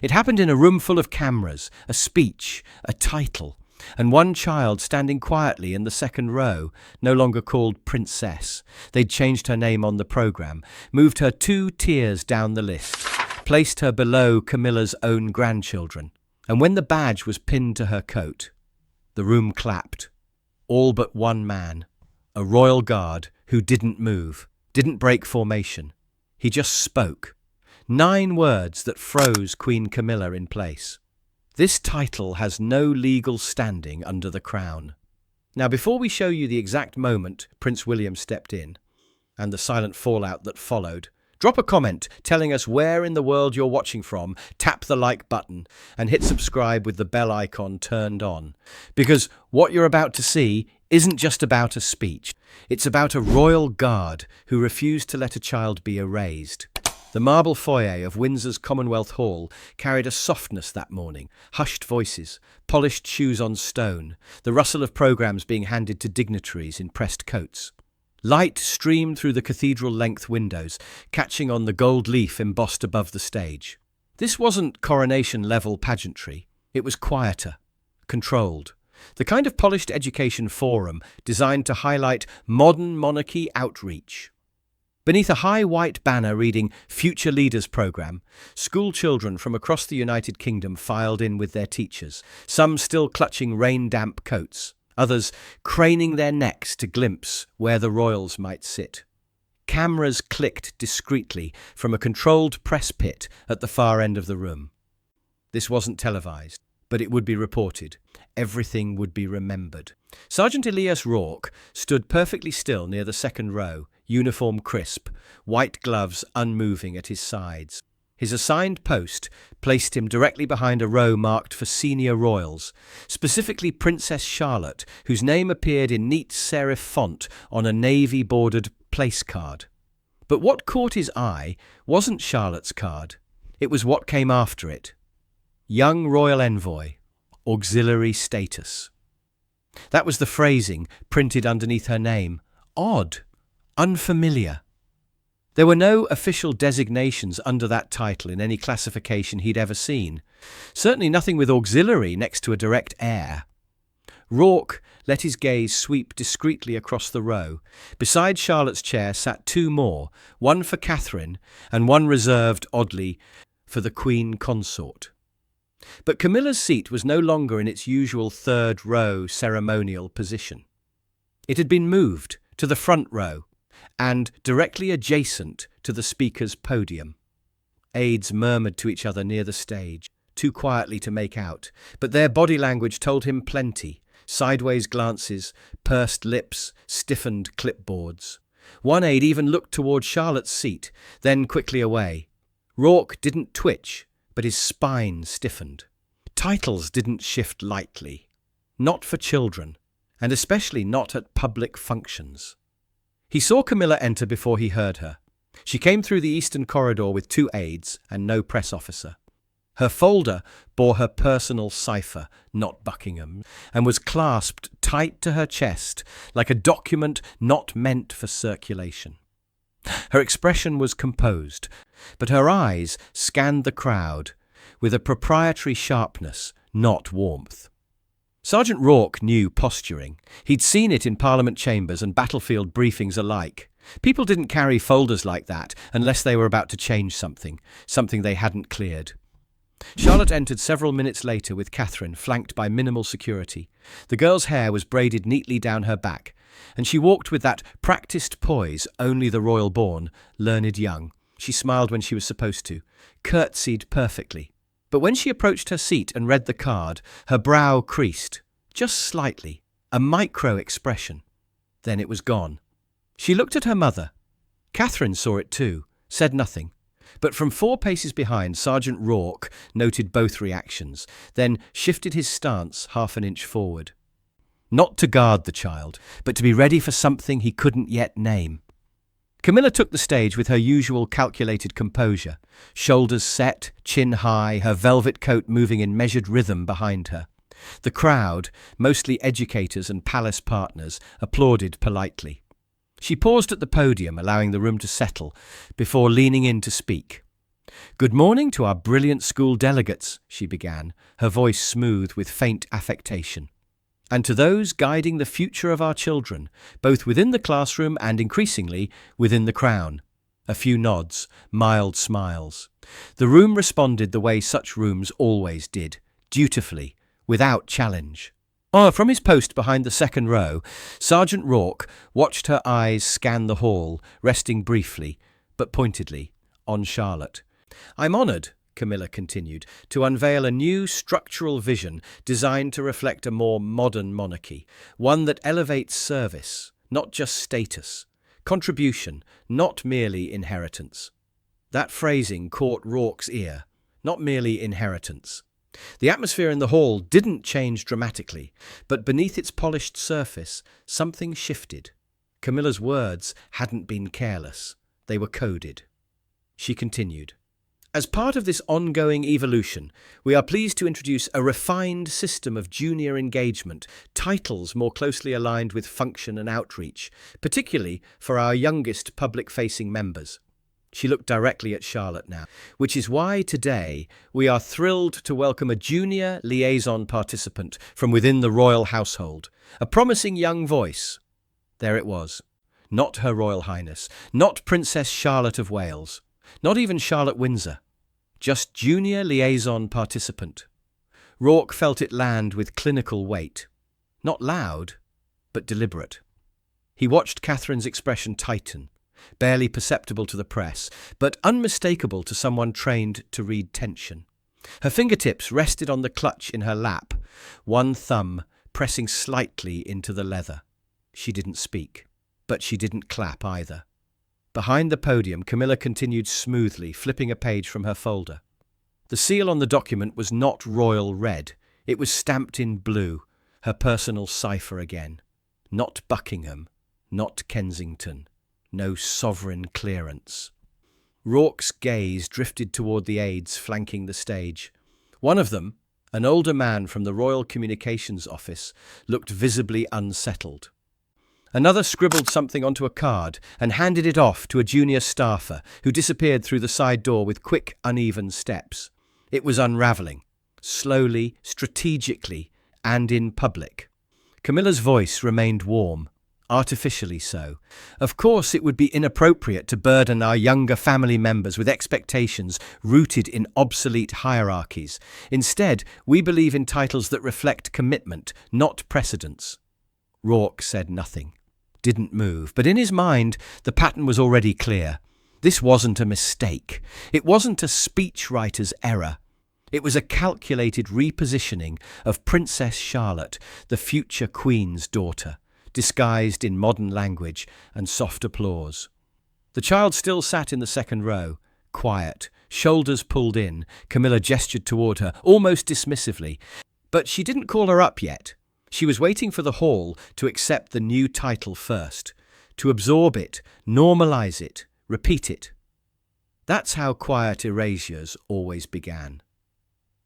It happened in a room full of cameras, a speech, a title, and one child standing quietly in the second row, no longer called Princess. They'd changed her name on the programme, moved her 2 tiers down the list, placed her below Camilla's own grandchildren. And when the badge was pinned to her coat, the room clapped. All but one man, a royal guard who didn't move, didn't break formation. He just spoke. 9 words that froze Queen Camilla in place. This title has no legal standing under the crown. Now, before we show you the exact moment Prince William stepped in, and the silent fallout that followed, drop a comment telling us where in the world you're watching from, tap the like button, and hit subscribe with the bell icon turned on. Because what you're about to see isn't just about a speech. It's about a royal guard who refused to let a child be erased. The marble foyer of Windsor's Commonwealth Hall carried a softness that morning. Hushed voices, polished shoes on stone, the rustle of programmes being handed to dignitaries in pressed coats. Light streamed through the cathedral-length windows, catching on the gold leaf embossed above the stage. This wasn't coronation-level pageantry. It was quieter, controlled. The kind of polished education forum designed to highlight modern monarchy outreach. Beneath a high white banner reading Future Leaders Programme, school children from across the United Kingdom filed in with their teachers, some still clutching rain-damp coats, others craning their necks to glimpse where the royals might sit. Cameras clicked discreetly from a controlled press pit at the far end of the room. This wasn't televised, but it would be reported. Everything would be remembered. Sergeant Elias Rourke stood perfectly still near the second row, uniform crisp, white gloves unmoving at his sides. His assigned post placed him directly behind a row marked for senior royals, specifically Princess Charlotte, whose name appeared in neat serif font on a navy-bordered place card. But what caught his eye wasn't Charlotte's card. It was what came after it. Young Royal Envoy, auxiliary status. That was the phrasing printed underneath her name. Odd. Unfamiliar. There were no official designations under that title in any classification he'd ever seen. Certainly nothing with auxiliary next to a direct heir. Rourke let his gaze sweep discreetly across the row. Beside Charlotte's chair sat 2 more, one for Catherine and one reserved, oddly, for the Queen Consort. But Camilla's seat was no longer in its usual third row ceremonial position. It had been moved to the front row and directly adjacent to the speaker's podium. Aides murmured to each other near the stage, too quietly to make out, but their body language told him plenty. Sideways glances, pursed lips, stiffened clipboards. One aide even looked toward Charlotte's seat, then quickly away. Rourke didn't twitch, but his spine stiffened. Titles didn't shift lightly. Not for children, and especially not at public functions. He saw Camilla enter before he heard her. She came through the eastern corridor with 2 aides and no press officer. Her folder bore her personal cipher, not Buckingham, and was clasped tight to her chest like a document not meant for circulation. Her expression was composed, but her eyes scanned the crowd with a proprietary sharpness, not warmth. Sergeant Rourke knew posturing. He'd seen it in Parliament chambers and battlefield briefings alike. People didn't carry folders like that unless they were about to change something they hadn't cleared. Charlotte entered several minutes later with Catherine, flanked by minimal security. The girl's hair was braided neatly down her back, and she walked with that practiced poise only the royal-born, learned young. She smiled when she was supposed to, curtsied perfectly. But when she approached her seat and read the card, her brow creased, just slightly, a micro-expression. Then it was gone. She looked at her mother. Catherine saw it too, said nothing. But from 4 paces behind, Sergeant Rourke noted both reactions, then shifted his stance half an inch forward. Not to guard the child, but to be ready for something he couldn't yet name. Camilla took the stage with her usual calculated composure, shoulders set, chin high, her velvet coat moving in measured rhythm behind her. The crowd, mostly educators and palace partners, applauded politely. She paused at the podium, allowing the room to settle, before leaning in to speak. "Good morning to our brilliant school delegates," she began, her voice smooth with faint affectation. "And to those guiding the future of our children, both within the classroom and increasingly within the Crown." A few nods, mild smiles. The room responded the way such rooms always did, dutifully, without challenge. From his post behind the second row, Sergeant Rourke watched her eyes scan the hall, resting briefly, but pointedly, on Charlotte. "I'm honoured," Camilla continued, "to unveil a new structural vision designed to reflect a more modern monarchy, one that elevates service, not just status, contribution, not merely inheritance." That phrasing caught Rourke's ear, not merely inheritance. The atmosphere in the hall didn't change dramatically, but beneath its polished surface, something shifted. Camilla's words hadn't been careless. They were coded. She continued, "As part of this ongoing evolution, we are pleased to introduce a refined system of junior engagement, titles more closely aligned with function and outreach, particularly for our youngest public-facing members." She looked directly at Charlotte now, "which is why today we are thrilled to welcome a junior liaison participant from within the royal household, a promising young voice." There it was. Not Her Royal Highness, not Princess Charlotte of Wales, not even Charlotte Windsor. Just junior liaison participant. Rourke felt it land with clinical weight. Not loud, but deliberate. He watched Catherine's expression tighten, barely perceptible to the press, but unmistakable to someone trained to read tension. Her fingertips rested on the clutch in her lap, one thumb pressing slightly into the leather. She didn't speak, but she didn't clap either. Behind the podium, Camilla continued smoothly, flipping a page from her folder. The seal on the document was not royal red. It was stamped in blue, her personal cipher again. Not Buckingham, not Kensington. No sovereign clearance. Rourke's gaze drifted toward the aides flanking the stage. One of them, an older man from the Royal Communications Office, looked visibly unsettled. Another scribbled something onto a card and handed it off to a junior staffer who disappeared through the side door with quick, uneven steps. It was unravelling, slowly, strategically, and in public. Camilla's voice remained warm. Artificially so. "Of course, it would be inappropriate to burden our younger family members with expectations rooted in obsolete hierarchies. Instead, we believe in titles that reflect commitment, not precedence." Rourke said nothing, didn't move, but in his mind, the pattern was already clear. This wasn't a mistake. It wasn't a speechwriter's error. It was a calculated repositioning of Princess Charlotte, the future Queen's daughter, disguised in modern language and soft applause. The child still sat in the second row, quiet, shoulders pulled in. Camilla gestured toward her, almost dismissively. But she didn't call her up yet. She was waiting for the hall to accept the new title first, to absorb it, normalize it, repeat it. That's how quiet erasures always began.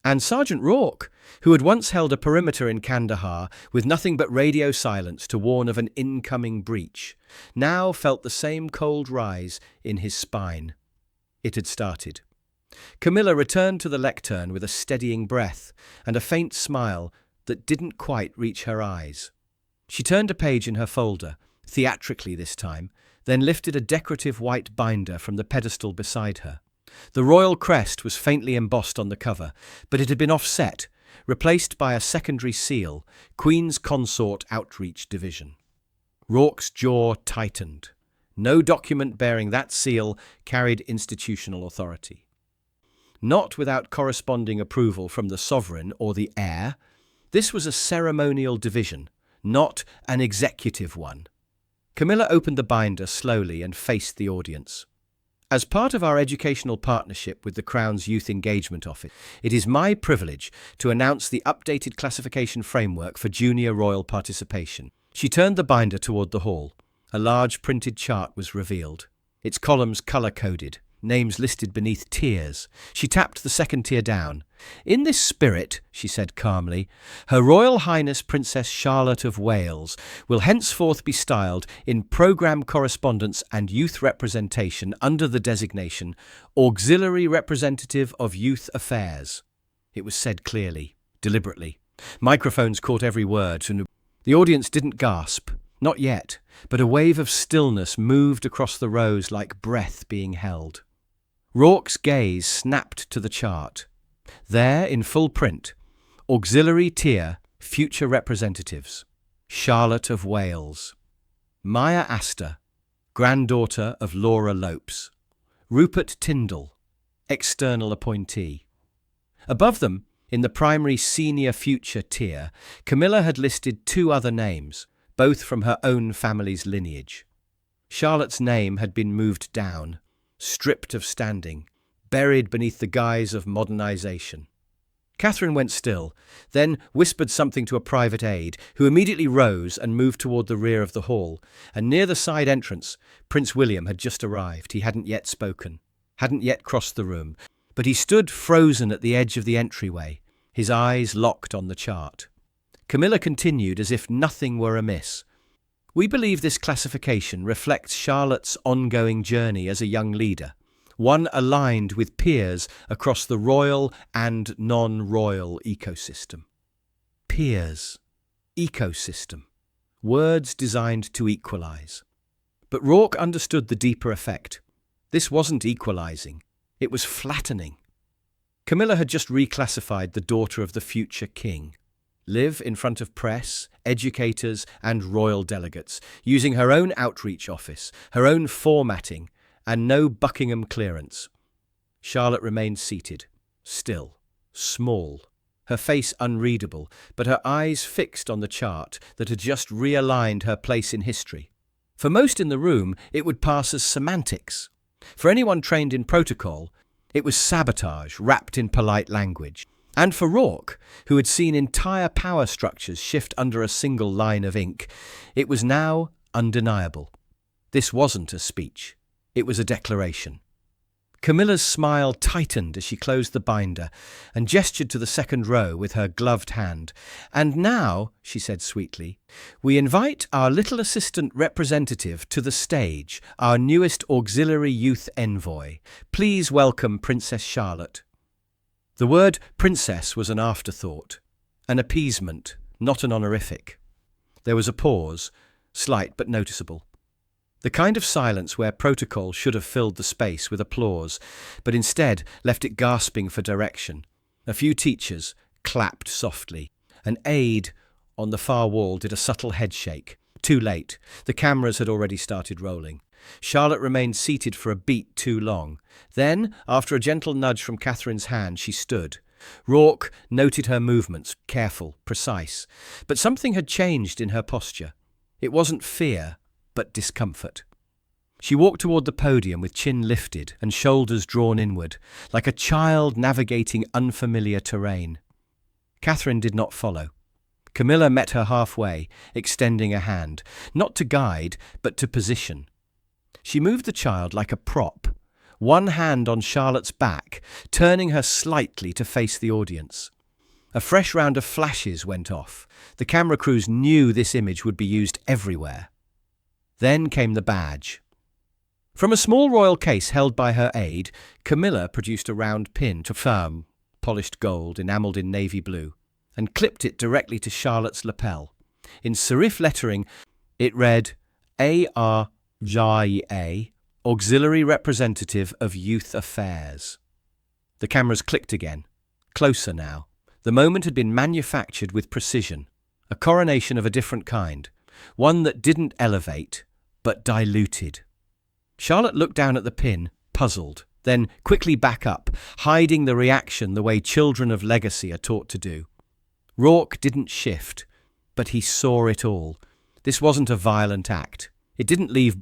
And Sergeant Rourke, who had once held a perimeter in Kandahar with nothing but radio silence to warn of an incoming breach, now felt the same cold rise in his spine. It had started. Camilla returned to the lectern with a steadying breath and a faint smile that didn't quite reach her eyes. She turned a page in her folder, theatrically this time, then lifted a decorative white binder from the pedestal beside her. The royal crest was faintly embossed on the cover, but it had been offset, replaced by a secondary seal, Queen's Consort Outreach Division. Rourke's jaw tightened. No document bearing that seal carried institutional authority. Not without corresponding approval from the sovereign or the heir. This was a ceremonial division, not an executive one. Camilla opened the binder slowly and faced the audience. "As part of our educational partnership with the Crown's Youth Engagement Office, it is my privilege to announce the updated classification framework for junior royal participation." She turned the binder toward the hall. A large printed chart was revealed, its columns colour-coded, names listed beneath tiers. She tapped the second tier down. "In this spirit," she said calmly, "Her Royal Highness Princess Charlotte of Wales will henceforth be styled in programme correspondence and youth representation under the designation Auxiliary Representative of Youth Affairs." It was said clearly, deliberately. Microphones caught every word, and the audience didn't gasp. Not yet, but a wave of stillness moved across the rows like breath being held. Rourke's gaze snapped to the chart. There, in full print, Auxiliary Tier, Future Representatives, Charlotte of Wales, Maya Astor, granddaughter of Laura Lopes, Rupert Tyndall, external appointee. Above them, in the primary Senior Future tier, Camilla had listed two other names, both from her own family's lineage. Charlotte's name had been moved down, stripped of standing, buried beneath the guise of modernization. Catherine went still, then whispered something to a private aide, who immediately rose and moved toward the rear of the hall, and near the side entrance, Prince William had just arrived. He hadn't yet spoken, hadn't yet crossed the room, but he stood frozen at the edge of the entryway, his eyes locked on the chart. Camilla continued as if nothing were amiss. "We believe this classification reflects Charlotte's ongoing journey as a young leader, one aligned with peers across the royal and non-royal ecosystem." Peers. Ecosystem. Words designed to equalize. But Rourke understood the deeper effect. This wasn't equalizing. It was flattening. Camilla had just reclassified the daughter of the future king. Live in front of press, educators, and royal delegates, using her own outreach office, her own formatting, and no Buckingham clearance. Charlotte remained seated, still, small, her face unreadable, but her eyes fixed on the chart that had just realigned her place in history. For most in the room, it would pass as semantics. For anyone trained in protocol, it was sabotage wrapped in polite language. And for Rourke, who had seen entire power structures shift under a single line of ink, it was now undeniable. This wasn't a speech. It was a declaration. Camilla's smile tightened as she closed the binder and gestured to the second row with her gloved hand. "And now," she said sweetly, "we invite our little assistant representative to the stage, our newest auxiliary youth envoy. Please welcome Princess Charlotte." The word princess was an afterthought, an appeasement, not an honorific. There was a pause, slight but noticeable. The kind of silence where protocol should have filled the space with applause, but instead left it gasping for direction. A few teachers clapped softly. An aide on the far wall did a subtle headshake. Too late. The cameras had already started rolling. Charlotte remained seated for a beat too long. Then, after a gentle nudge from Catherine's hand, she stood. Rourke noted her movements, careful, precise. But something had changed in her posture. It wasn't fear, but discomfort. She walked toward the podium with chin lifted and shoulders drawn inward, like a child navigating unfamiliar terrain. Catherine did not follow. Camilla met her halfway, extending a hand, not to guide, but to position. She moved the child like a prop, one hand on Charlotte's back, turning her slightly to face the audience. A fresh round of flashes went off. The camera crews knew this image would be used everywhere. Then came the badge. From a small royal case held by her aide, Camilla produced a round pin to firm, polished gold, enamelled in navy blue, and clipped it directly to Charlotte's lapel. In serif lettering, it read, A.R.J.A., Auxiliary Representative of Youth Affairs. The cameras clicked again, closer now. The moment had been manufactured with precision, a coronation of a different kind, one that didn't elevate, but diluted. Charlotte looked down at the pin, puzzled, then quickly back up, hiding the reaction the way children of legacy are taught to do. Rourke didn't shift, but he saw it all. This wasn't a violent act. It didn't leave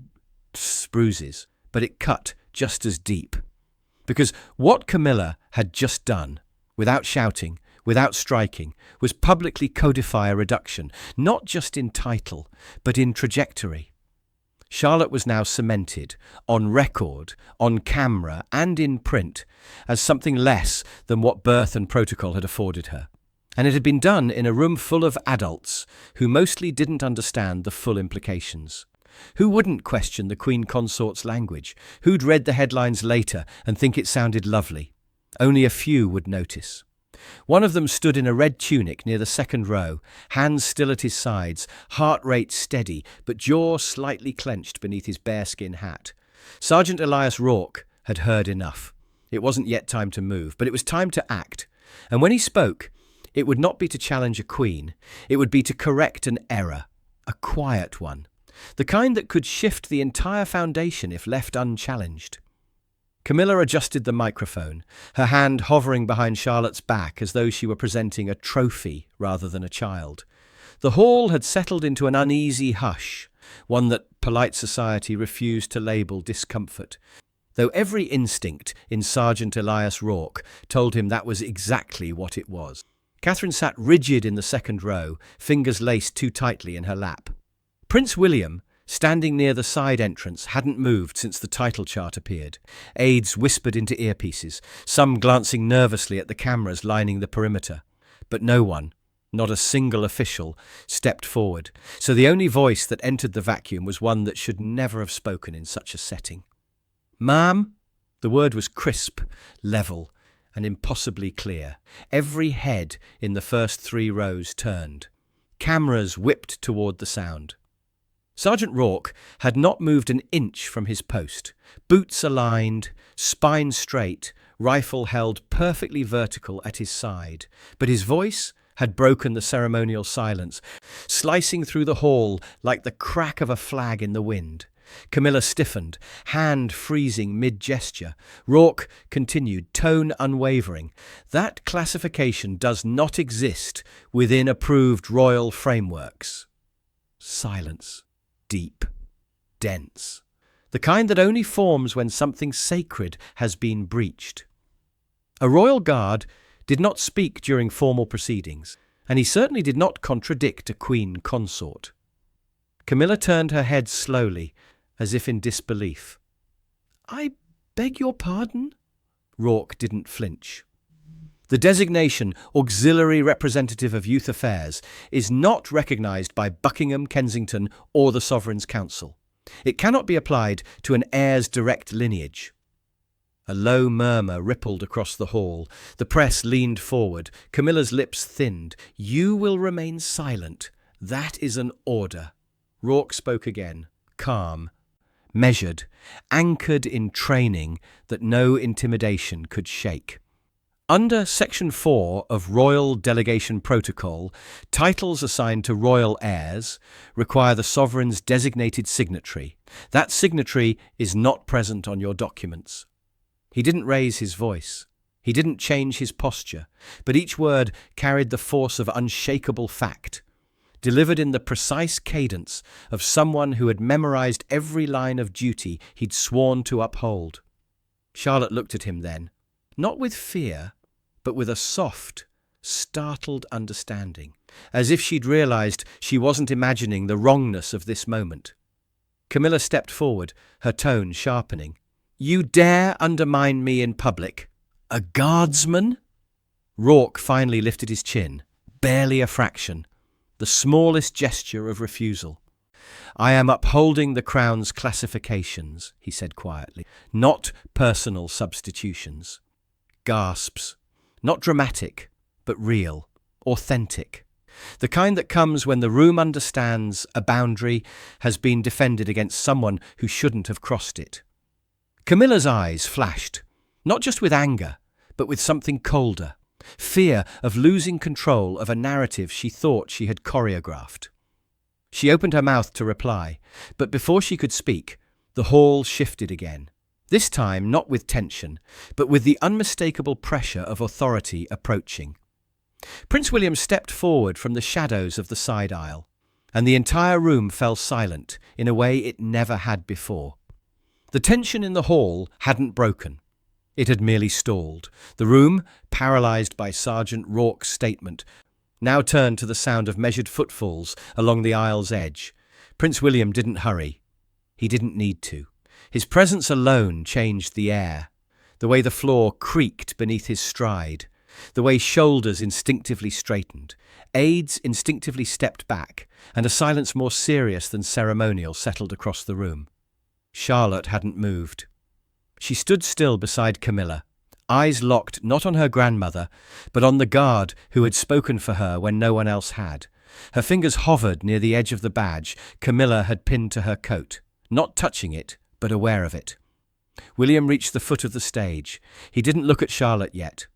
bruises, but it cut just as deep. Because what Camilla had just done, without shouting, without striking, was publicly codify a reduction, not just in title, but in trajectory. Charlotte was now cemented, on record, on camera, and in print, as something less than what birth and protocol had afforded her. And it had been done in a room full of adults who mostly didn't understand the full implications. Who wouldn't question the Queen Consort's language? Who'd read the headlines later and think it sounded lovely? Only a few would notice. One of them stood in a red tunic near the second row, hands still at his sides, heart rate steady, but jaw slightly clenched beneath his bearskin hat. Sergeant Elias Rourke had heard enough. It wasn't yet time to move, but it was time to act. And when he spoke, it would not be to challenge a queen, it would be to correct an error, a quiet one, the kind that could shift the entire foundation if left unchallenged. Camilla adjusted the microphone, her hand hovering behind Charlotte's back as though she were presenting a trophy rather than a child. The hall had settled into an uneasy hush, one that polite society refused to label discomfort, though every instinct in Sergeant Elias Rourke told him that was exactly what it was. Catherine sat rigid in the second row, fingers laced too tightly in her lap. Prince William, standing near the side entrance, hadn't moved since the title chart appeared. Aides whispered into earpieces, some glancing nervously at the cameras lining the perimeter. But no one, not a single official, stepped forward, so the only voice that entered the vacuum was one that should never have spoken in such a setting. "Ma'am?" The word was crisp, level, and impossibly clear. Every head in the first 3 rows turned. Cameras whipped toward the sound. Sergeant Rourke had not moved an inch from his post. Boots aligned, spine straight, rifle held perfectly vertical at his side. But his voice had broken the ceremonial silence, slicing through the hall like the crack of a flag in the wind. Camilla stiffened, hand freezing mid-gesture. Rourke continued, tone unwavering. "That classification does not exist within approved royal frameworks." Silence. Deep. Dense. The kind that only forms when something sacred has been breached. A royal guard did not speak during formal proceedings, and he certainly did not contradict a queen consort. Camilla turned her head slowly, as if in disbelief. "I beg your pardon?" Rourke didn't flinch. The designation Auxiliary Representative of Youth Affairs is not recognised by Buckingham, Kensington or the Sovereign's Council. It cannot be applied to an heir's direct lineage. A low murmur rippled across the hall. The press leaned forward. Camilla's lips thinned. "You will remain silent. That is an order." Rourke spoke again, calm, measured, anchored in training that no intimidation could shake. Under Section 4 of Royal Delegation Protocol, titles assigned to royal heirs require the sovereign's designated signatory. That signatory is not present on your documents. He didn't raise his voice. He didn't change his posture, but each word carried the force of unshakable fact, delivered in the precise cadence of someone who had memorized every line of duty he'd sworn to uphold. Charlotte looked at him then, not with fear, but with a soft, startled understanding, as if she'd realized she wasn't imagining the wrongness of this moment. Camilla stepped forward, her tone sharpening. "You dare undermine me in public? A guardsman?" Rourke finally lifted his chin, barely a fraction, the smallest gesture of refusal. "I am upholding the Crown's classifications," he said quietly, "not personal substitutions." Gasps. Not dramatic, but real, authentic. The kind that comes when the room understands a boundary has been defended against someone who shouldn't have crossed it. Camilla's eyes flashed, not just with anger, but with something colder, fear of losing control of a narrative she thought she had choreographed. She opened her mouth to reply, but before she could speak, the hall shifted again. This time not with tension, but with the unmistakable pressure of authority approaching. Prince William stepped forward from the shadows of the side aisle, and the entire room fell silent in a way it never had before. The tension in the hall hadn't broken. It had merely stalled. The room, paralysed by Sergeant Rourke's statement, now turned to the sound of measured footfalls along the aisle's edge. Prince William didn't hurry. He didn't need to. His presence alone changed the air, the way the floor creaked beneath his stride, the way shoulders instinctively straightened, aides instinctively stepped back, and a silence more serious than ceremonial settled across the room. Charlotte hadn't moved. She stood still beside Camilla, eyes locked not on her grandmother, but on the guard who had spoken for her when no one else had. Her fingers hovered near the edge of the badge Camilla had pinned to her coat, not touching it, but aware of it. William reached the foot of the stage. He didn't look at Charlotte yet.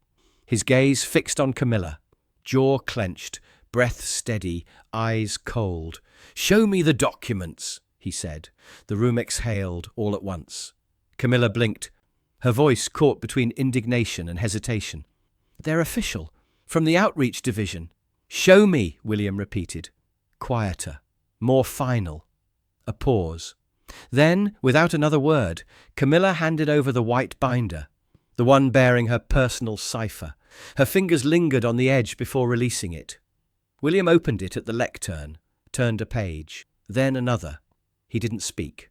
His gaze fixed on Camilla, jaw clenched, breath steady, eyes cold. "Show me the documents," he said. The room exhaled all at once. Camilla blinked, her voice caught between indignation and hesitation. "They're official, from the outreach division." "Show me," William repeated. Quieter, more final. A pause. Then, without another word, Camilla handed over the white binder, the one bearing her personal cipher. Her fingers lingered on the edge before releasing it. William opened it at the lectern, turned a page, then another. He didn't speak.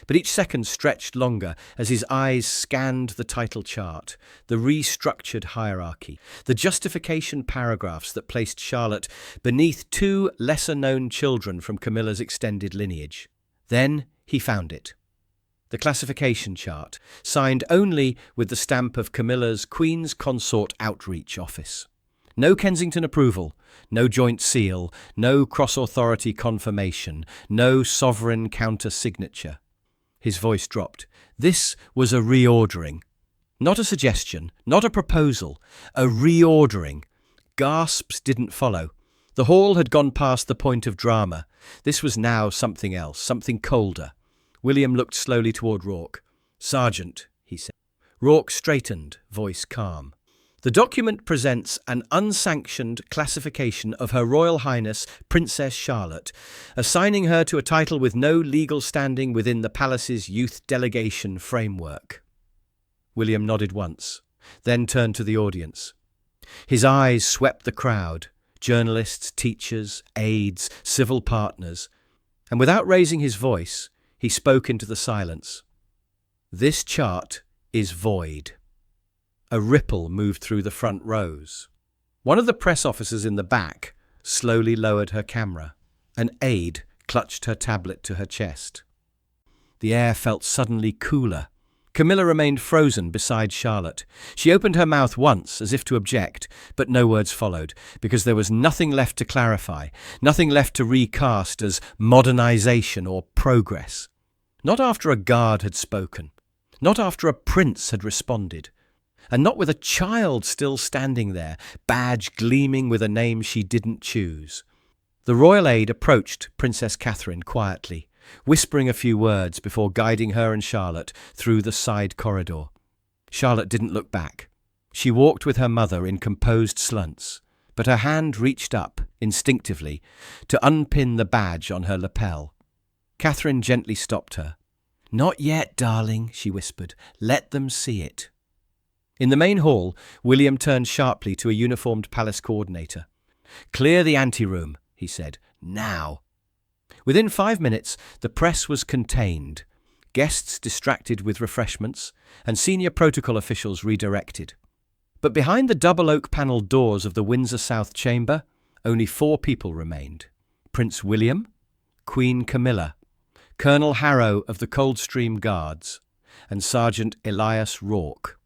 But each second stretched longer as his eyes scanned the title chart, the restructured hierarchy, the justification paragraphs that placed Charlotte beneath two lesser-known children from Camilla's extended lineage. Then he found it. The classification chart, signed only with the stamp of Camilla's Queen's Consort Outreach Office. No Kensington approval, no joint seal, no cross-authority confirmation, no sovereign counter-signature. His voice dropped. This was a reordering. Not a suggestion, not a proposal, a reordering. Gasps didn't follow. The hall had gone past the point of drama. This was now something else, something colder. William looked slowly toward Rourke. "Sergeant," he said. Rourke straightened, voice calm. "The document presents an unsanctioned classification of Her Royal Highness Princess Charlotte, assigning her to a title with no legal standing within the palace's youth delegation framework." William nodded once, then turned to the audience. His eyes swept the crowd, journalists, teachers, aides, civil partners, and without raising his voice, he spoke into the silence. "This chart is void." A ripple moved through the front rows. One of the press officers in the back slowly lowered her camera. An aide clutched her tablet to her chest. The air felt suddenly cooler. Camilla remained frozen beside Charlotte. She opened her mouth once, as if to object, but no words followed, because there was nothing left to clarify, nothing left to recast as modernization or progress. Not after a guard had spoken, not after a prince had responded, and not with a child still standing there, badge gleaming with a name she didn't choose. The royal aide approached Princess Catherine quietly, whispering a few words before guiding her and Charlotte through the side corridor. Charlotte didn't look back. She walked with her mother in composed slunts, but her hand reached up, instinctively, to unpin the badge on her lapel. Catherine gently stopped her. "Not yet, darling," she whispered. "Let them see it." In the main hall, William turned sharply to a uniformed palace coordinator. "Clear the anteroom," he said. "Now." Within 5 minutes, the press was contained, guests distracted with refreshments, and senior protocol officials redirected. But behind the double oak-panelled doors of the Windsor South Chamber, only 4 people remained. Prince William, Queen Camilla, Colonel Harrow of the Coldstream Guards, and Sergeant Elias Rourke.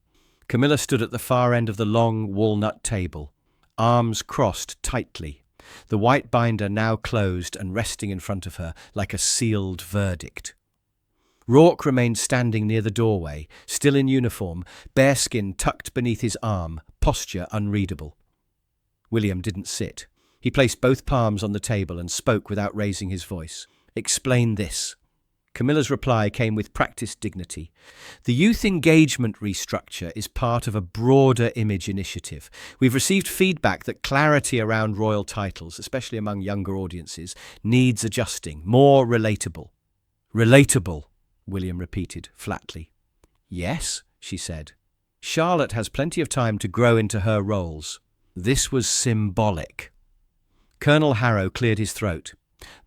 Camilla stood at the far end of the long walnut table, arms crossed tightly, the white binder now closed and resting in front of her like a sealed verdict. Rourke remained standing near the doorway, still in uniform, bearskin tucked beneath his arm, posture unreadable. William didn't sit. He placed both palms on the table and spoke without raising his voice. "Explain this." Camilla's reply came with practiced dignity. "The youth engagement restructure is part of a broader image initiative. We've received feedback that clarity around royal titles, especially among younger audiences, needs adjusting, more relatable." "Relatable," William repeated flatly. "Yes," she said. "Charlotte has plenty of time to grow into her roles. This was symbolic." Colonel Harrow cleared his throat.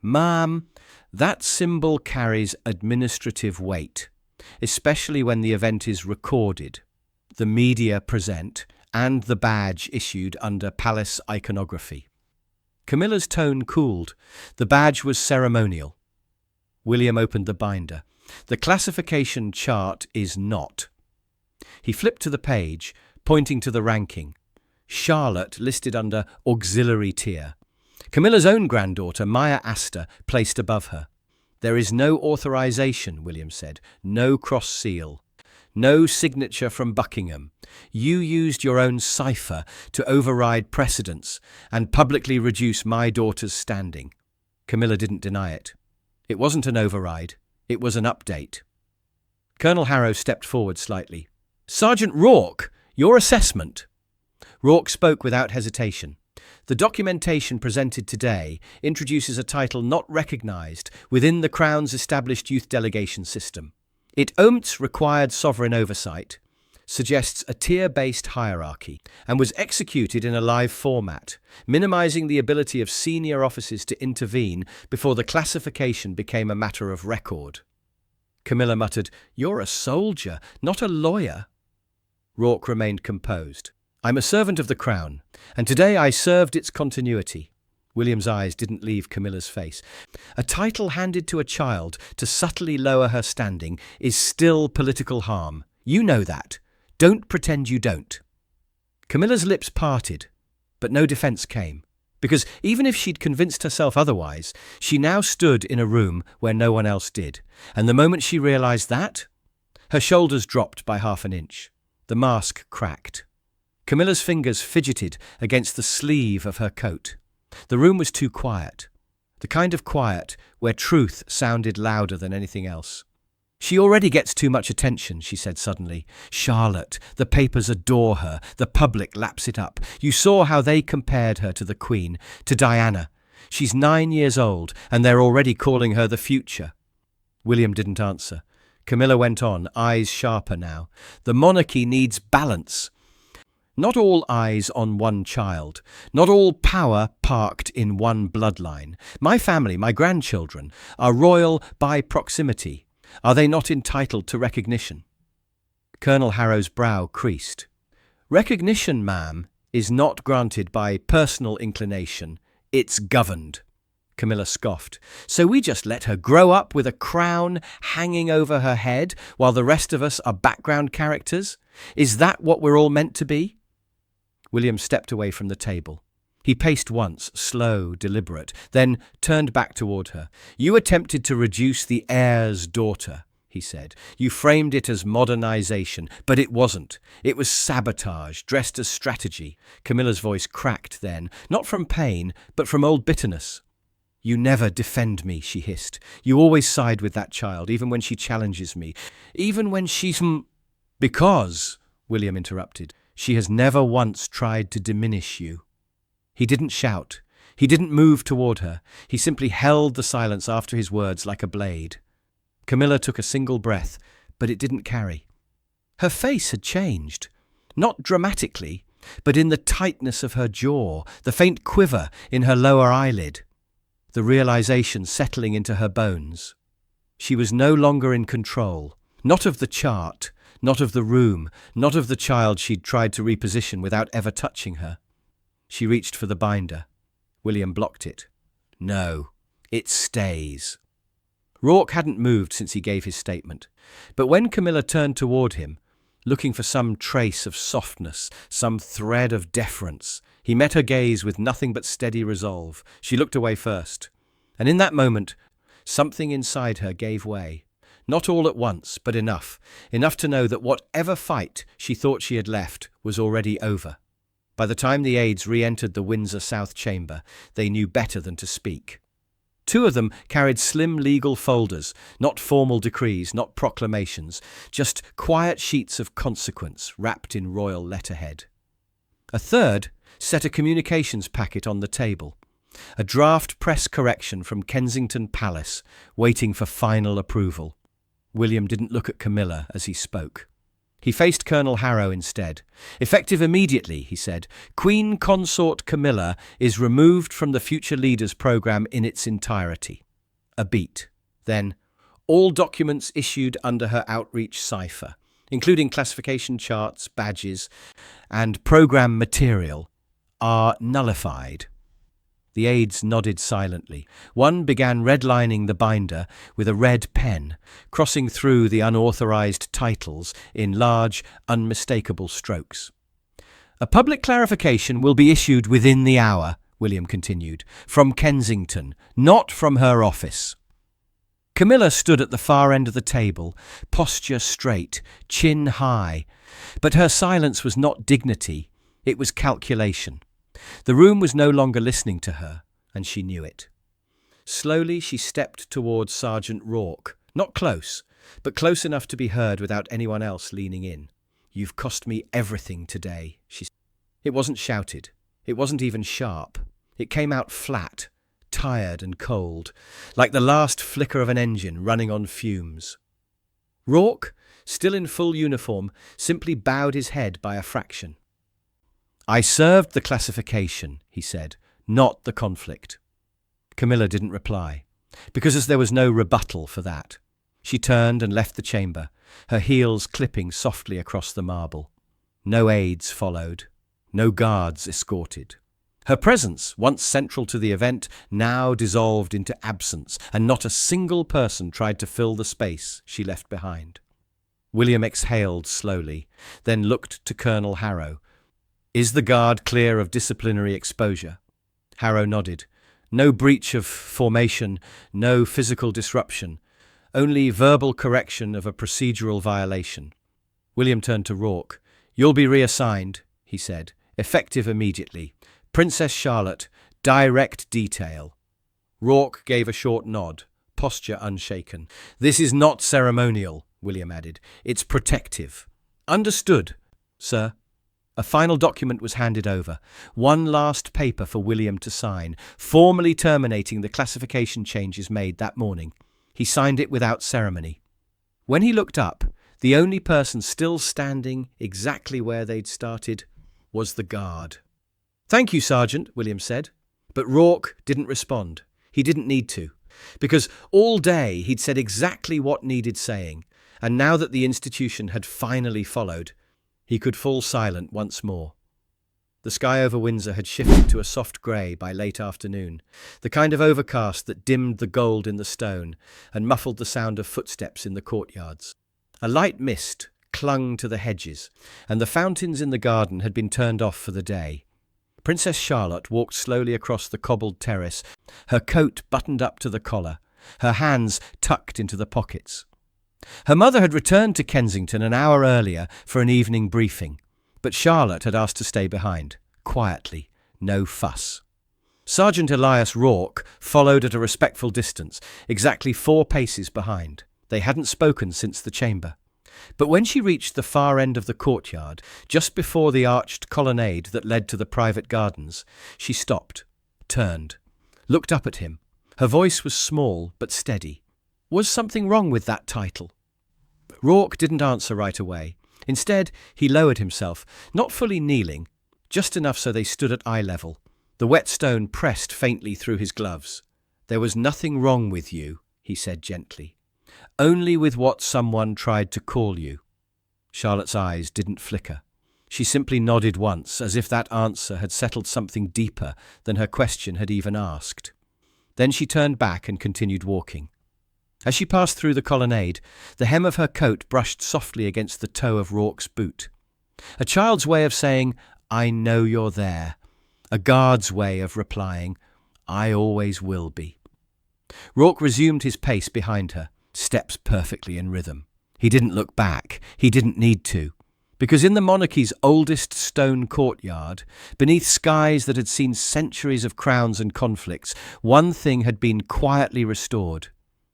Ma'am, that symbol carries administrative weight, especially when the event is recorded, the media present, and the badge issued under palace iconography. Camilla's tone cooled. The badge was ceremonial. William opened the binder. The classification chart is not. He flipped to the page, pointing to the ranking. Charlotte listed under auxiliary tier. Camilla's own granddaughter, Maya Astor, placed above her. There is no authorization, William said. No cross seal. No signature from Buckingham. You used your own cipher to override precedence and publicly reduce my daughter's standing. Camilla didn't deny it. It wasn't an override. It was an update. Colonel Harrow stepped forward slightly. Sergeant Rourke, your assessment. Rourke spoke without hesitation. The documentation presented today introduces a title not recognised within the Crown's established youth delegation system. It omits required sovereign oversight, suggests a tier-based hierarchy, and was executed in a live format, minimising the ability of senior officers to intervene before the classification became a matter of record. Camilla muttered, "You're a soldier, not a lawyer." Rourke remained composed. "I'm a servant of the Crown, and today I served its continuity." William's eyes didn't leave Camilla's face. A title handed to a child to subtly lower her standing is still political harm. You know that. Don't pretend you don't. Camilla's lips parted, but no defence came, because even if she'd convinced herself otherwise, she now stood in a room where no one else did, and the moment she realised that, her shoulders dropped by half an inch. The mask cracked. Camilla's fingers fidgeted against the sleeve of her coat. The room was too quiet, the kind of quiet where truth sounded louder than anything else. "She already gets too much attention," she said suddenly. "Charlotte, the papers adore her, the public laps it up. You saw how they compared her to the Queen, to Diana. She's 9 years old, and they're already calling her the future." William didn't answer. Camilla went on, eyes sharper now. "The monarchy needs balance. Not all eyes on one child, not all power parked in one bloodline. My family, my grandchildren, are royal by proximity. Are they not entitled to recognition?" Colonel Harrow's brow creased. "Recognition, ma'am, is not granted by personal inclination. It's governed." Camilla scoffed. "So we just let her grow up with a crown hanging over her head while the rest of us are background characters? Is that what we're all meant to be?" William stepped away from the table. He paced once, slow, deliberate, then turned back toward her. "You attempted to reduce the heir's daughter," he said. "You framed it as modernization, but it wasn't. It was sabotage, dressed as strategy." Camilla's voice cracked then, not from pain, but from old bitterness. "You never defend me," she hissed. "You always side with that child, even when she challenges me. Even when she's—" "Because," William interrupted, "she has never once tried to diminish you." He didn't shout. He didn't move toward her. He simply held the silence after his words like a blade. Camilla took a single breath, but it didn't carry. Her face had changed. Not dramatically, but in the tightness of her jaw, the faint quiver in her lower eyelid, the realization settling into her bones. She was no longer in control, not of the chart, not of the room, not of the child she'd tried to reposition without ever touching her. She reached for the binder. William blocked it. "No, it stays." Rourke hadn't moved since he gave his statement, but when Camilla turned toward him, looking for some trace of softness, some thread of deference, he met her gaze with nothing but steady resolve. She looked away first, and in that moment, something inside her gave way. Not all at once, but enough to know that whatever fight she thought she had left was already over. By the time the aides re-entered the Windsor South Chamber, they knew better than to speak. 2 of them carried slim legal folders, not formal decrees, not proclamations, just quiet sheets of consequence wrapped in royal letterhead. A third set a communications packet on the table, a draft press correction from Kensington Palace, waiting for final approval. William didn't look at Camilla as he spoke. He faced Colonel Harrow instead. "Effective immediately," he said. "Queen Consort Camilla is removed from the Future Leaders Programme in its entirety." A beat. Then, "All documents issued under her outreach cipher, including classification charts, badges, and programme material, are nullified." The aides nodded silently. One began redlining the binder with a red pen, crossing through the unauthorized titles in large, unmistakable strokes. "A public clarification will be issued within the hour," William continued, "from Kensington, not from her office." Camilla stood at the far end of the table, posture straight, chin high. But her silence was not dignity, it was calculation. The room was no longer listening to her, and she knew it. Slowly she stepped towards Sergeant Rourke, not close, but close enough to be heard without anyone else leaning in. "You've cost me everything today," she said. It wasn't shouted. It wasn't even sharp. It came out flat, tired and cold, like the last flicker of an engine running on fumes. Rourke, still in full uniform, simply bowed his head by a fraction. "I served the classification," he said, "not the conflict." Camilla didn't reply, because there was no rebuttal for that. She turned and left the chamber, her heels clipping softly across the marble. No aides followed, no guards escorted. Her presence, once central to the event, now dissolved into absence, and not a single person tried to fill the space she left behind. William exhaled slowly, then looked to Colonel Harrow. "Is the guard clear of disciplinary exposure?" Harrow nodded. "No breach of formation, no physical disruption, only verbal correction of a procedural violation." William turned to Rourke. "You'll be reassigned," he said, "effective immediately. Princess Charlotte, direct detail." Rourke gave a short nod, posture unshaken. "This is not ceremonial," William added. "It's protective." "Understood, sir." A final document was handed over, one last paper for William to sign, formally terminating the classification changes made that morning. He signed it without ceremony. When he looked up, the only person still standing exactly where they'd started was the guard. "Thank you, Sergeant," William said. But Rourke didn't respond. He didn't need to, because all day he'd said exactly what needed saying, and now that the institution had finally followed, he could fall silent once more. The sky over Windsor had shifted to a soft grey by late afternoon, the kind of overcast that dimmed the gold in the stone and muffled the sound of footsteps in the courtyards. A light mist clung to the hedges, and the fountains in the garden had been turned off for the day. Princess Charlotte walked slowly across the cobbled terrace, her coat buttoned up to the collar, her hands tucked into the pockets. Her mother had returned to Kensington an hour earlier for an evening briefing, but Charlotte had asked to stay behind, quietly, no fuss. Sergeant Elias Rourke followed at a respectful distance, exactly 4 paces behind. They hadn't spoken since the chamber. But when she reached the far end of the courtyard, just before the arched colonnade that led to the private gardens, she stopped, turned, looked up at him. Her voice was small but steady. Was something wrong with that title? Rourke didn't answer right away. Instead, he lowered himself, not fully kneeling, just enough so they stood at eye level. The whetstone pressed faintly through his gloves. "There was nothing wrong with you," he said gently. "Only with what someone tried to call you." Charlotte's eyes didn't flicker. She simply nodded once, as if that answer had settled something deeper than her question had even asked. Then she turned back and continued walking. As she passed through the colonnade, the hem of her coat brushed softly against the toe of Rourke's boot. A child's way of saying, "I know you're there." A guard's way of replying, "I always will be." Rourke resumed his pace behind her, steps perfectly in rhythm. He didn't look back. He didn't need to. Because in the monarchy's oldest stone courtyard, beneath skies that had seen centuries of crowns and conflicts, one thing had been quietly restored.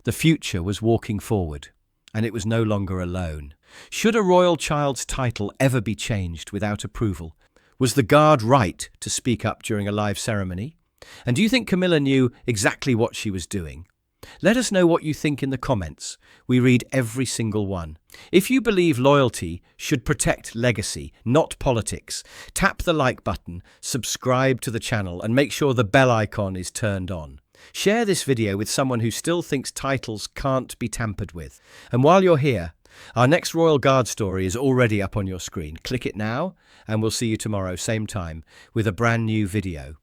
The future was walking forward, and it was no longer alone. Should a royal child's title ever be changed without approval? Was the guard right to speak up during a live ceremony? And do you think Camilla knew exactly what she was doing? Let us know what you think in the comments. We read every single one. If you believe loyalty should protect legacy, not politics, tap the like button, subscribe to the channel, and make sure the bell icon is turned on. Share this video with someone who still thinks titles can't be tampered with. And while you're here, our next Royal Guard story is already up on your screen. Click it now, and we'll see you tomorrow, same time, with a brand new video.